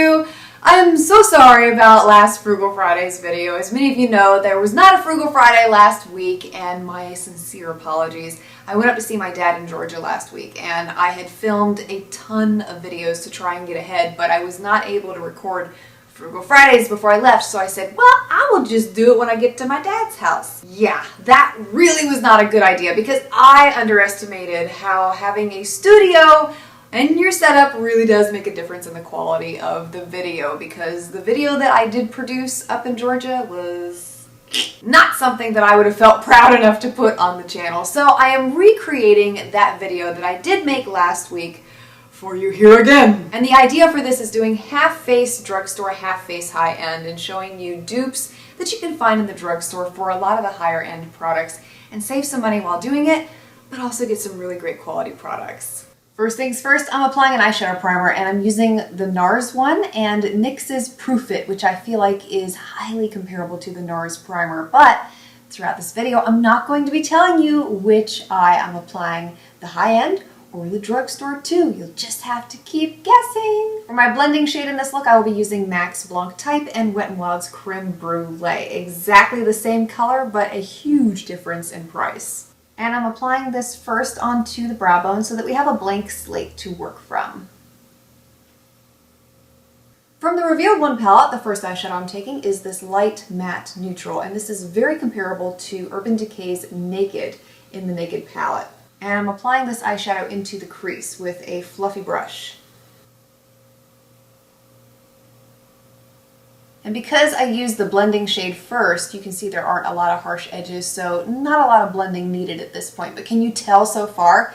you! I'm so sorry about last Frugal Friday's video. As many of you know, there was not a Frugal Friday last week, and my sincere apologies. I went up to see my dad in Georgia last week, and I had filmed a ton of videos to try and get ahead, but I was not able to record Frugal Fridays before I left, so I said, well, I will just do it when I get to my dad's house. Yeah, that really was not a good idea because I underestimated how having a studio and your setup really does make a difference in the quality of the video, because the video that I did produce up in Georgia was not something that I would have felt proud enough to put on the channel. So I am recreating that video that I did make last week for you here again. And the idea for this is doing half-face drugstore, half-face high-end, and showing you dupes that you can find in the drugstore for a lot of the higher-end products and save some money while doing it, but also get some really great quality products. First things first, I'm applying an eyeshadow primer, and I'm using the NARS one and NYX's Proof It, which I feel like is highly comparable to the NARS primer. But throughout this video, I'm not going to be telling you which eye I'm applying, the high-end or the drugstore too. You'll just have to keep guessing. For my blending shade in this look, I will be using Max Blanc Type and Wet n Wild's Creme Brulee. Exactly the same color, but a huge difference in price. And I'm applying this first onto the brow bone so that we have a blank slate to work from. From the Revealed One palette, the first eyeshadow I'm taking is this light matte neutral, and this is very comparable to Urban Decay's Naked in the Naked palette. And I'm applying this eyeshadow into the crease with a fluffy brush. And because I used the blending shade first, you can see there aren't a lot of harsh edges, so not a lot of blending needed at this point. But can you tell so far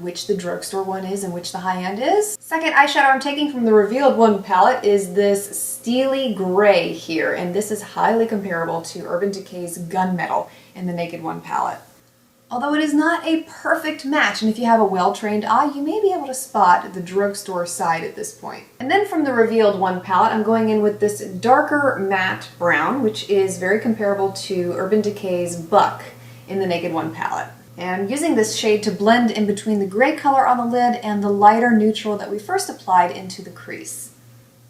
which the drugstore one is and which the high-end is? Second eyeshadow I'm taking from the Revealed One palette is this Steely Gray here, and this is highly comparable to Urban Decay's Gunmetal in the Naked One palette. Although it is not a perfect match, and if you have a well-trained eye, you may be able to spot the drugstore side at this point. And then from the Revealed One palette, I'm going in with this darker matte brown, which is very comparable to Urban Decay's Buck in the Naked One palette. And I'm using this shade to blend in between the gray color on the lid and the lighter neutral that we first applied into the crease.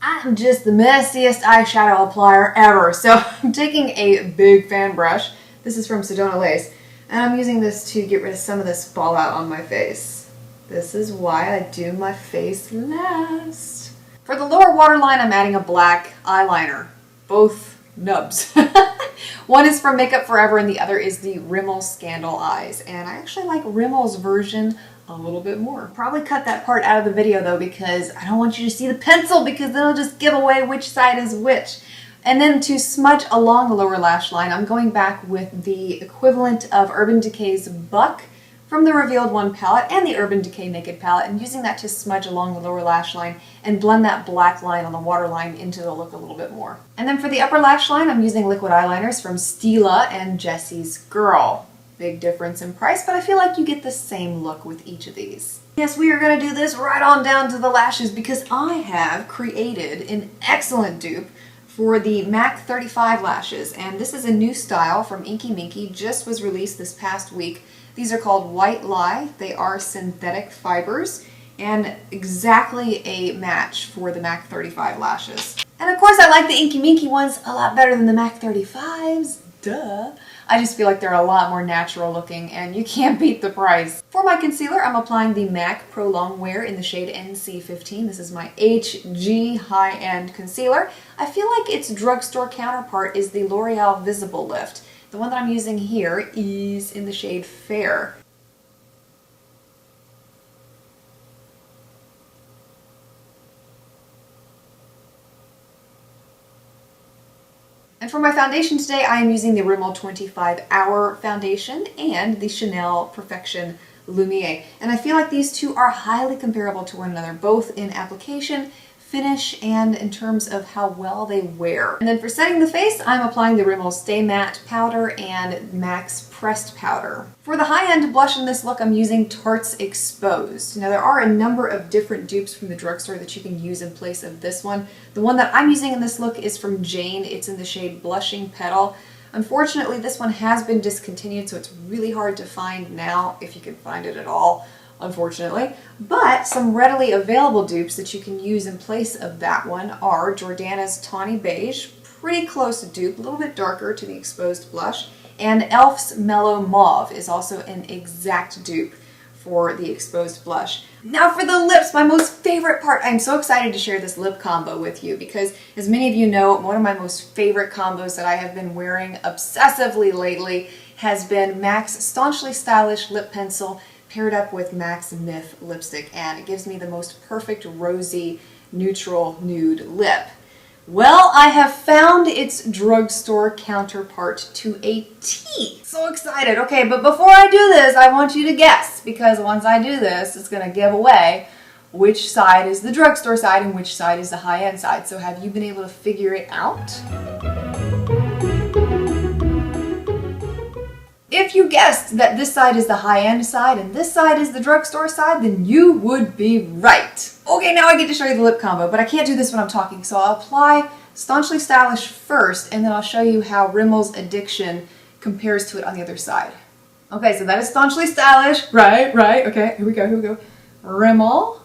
I'm just the messiest eyeshadow applier ever, so I'm taking a big fan brush. This is from ScandalEyes. And I'm using this to get rid of some of this fallout on my face. This is why I do my face last. For the lower waterline, I'm adding a black eyeliner. Both nubs. One is from Makeup Forever and the other is the Rimmel ScandalEyes. And I actually like Rimmel's version a little bit more. Probably cut that part out of the video though, because I don't want you to see the pencil, because then it'll just give away which side is which. And then to smudge along the lower lash line, I'm going back with the equivalent of Urban Decay's Buck from the Revealed One palette and the Urban Decay Naked palette, and using that to smudge along the lower lash line and blend that black line on the waterline into the look a little bit more. And then for the upper lash line, I'm using liquid eyeliners from Stila and Jessie's Girl. Big difference in price, but I feel like you get the same look with each of these. Yes, we are going to do this right on down to the lashes, because I have created an excellent dupe for the MAC 35 lashes, and this is a new style from Inky Minky, just was released this past week. These are called White Lie. They are synthetic fibers and exactly a match for the MAC 35 lashes. And of course I like the Inky Minky ones a lot better than the MAC 35s, duh. I just feel like they're a lot more natural looking, and you can't beat the price. For my concealer, I'm applying the MAC Prolongwear in the shade NC15. This is my HG high-end concealer. I feel like its drugstore counterpart is the L'Oreal Visible Lift. The one that I'm using here is in the shade Fair. And for my foundation today, I am using the Rimmel 25 Hour foundation and the Chanel Perfection Lumière. And I feel like these two are highly comparable to one another, both in application, finish, and in terms of how well they wear. And then for setting the face, I'm applying the Rimmel Stay Matte Powder and MAC's Pressed Powder. For the high-end blush in this look, I'm using Tarte's Exposed. Now there are a number of different dupes from the drugstore that you can use in place of this one. The one that I'm using in this look is from Jane. It's in the shade Blushing Petal. Unfortunately, this one has been discontinued, so it's really hard to find now, if you can find it at all, unfortunately. But some readily available dupes that you can use in place of that one are Jordana's Tawny Beige, pretty close dupe, a little bit darker to the exposed blush, and e.l.f.'s Mellow Mauve is also an exact dupe for the exposed blush. Now for the lips, my most favorite part. I'm so excited to share this lip combo with you because, as many of you know, one of my most favorite combos that I have been wearing obsessively lately has been MAC's Staunchly Stylish Lip Pencil paired up with MAC's MUFE lipstick, and it gives me the most perfect rosy, neutral nude lip. Well, I have found its drugstore counterpart to a T. So excited. Okay, but before I do this, I want you to guess, because once I do this, it's going to give away which side is the drugstore side and which side is the high-end side. So have you been able to figure it out? If you guessed that this side is the high-end side and this side is the drugstore side, then you would be right. Okay, now I get to show you the lip combo, but I can't do this when I'm talking, so I'll apply Staunchly Stylish first, and then I'll show you how Rimmel's Addiction compares to it on the other side. Okay, so that is Staunchly Stylish. Right, okay, here we go. Rimmel.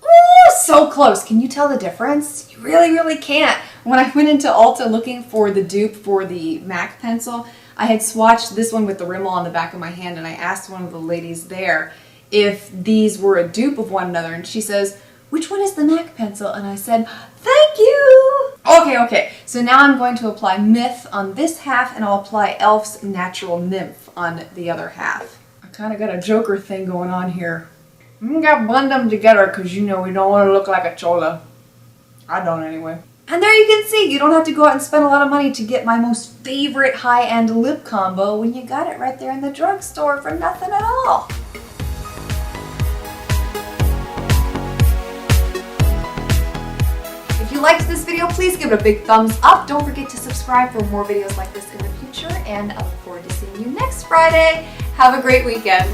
Ooh, so close. Can you tell the difference? You really can't. When I went into Ulta looking for the dupe for the MAC pencil, I had swatched this one with the Rimmel on the back of my hand, and I asked one of the ladies there if these were a dupe of one another, and she says, "Which one is the MAC pencil?" And I said, "Thank you!" Okay, so now I'm going to apply MUFE on this half, and I'll apply e.l.f.'s Natural Nymph on the other half. I kind of got a Joker thing going on here. I'm gonna blend them together because, you know, we don't want to look like a chola. I don't anyway. And there you can see, you don't have to go out and spend a lot of money to get my most favorite high-end lip combo when you got it right there in the drugstore for nothing at all. If you liked this video, please give it a big thumbs up. Don't forget to subscribe for more videos like this in the future, and I look forward to seeing you next Friday. Have a great weekend.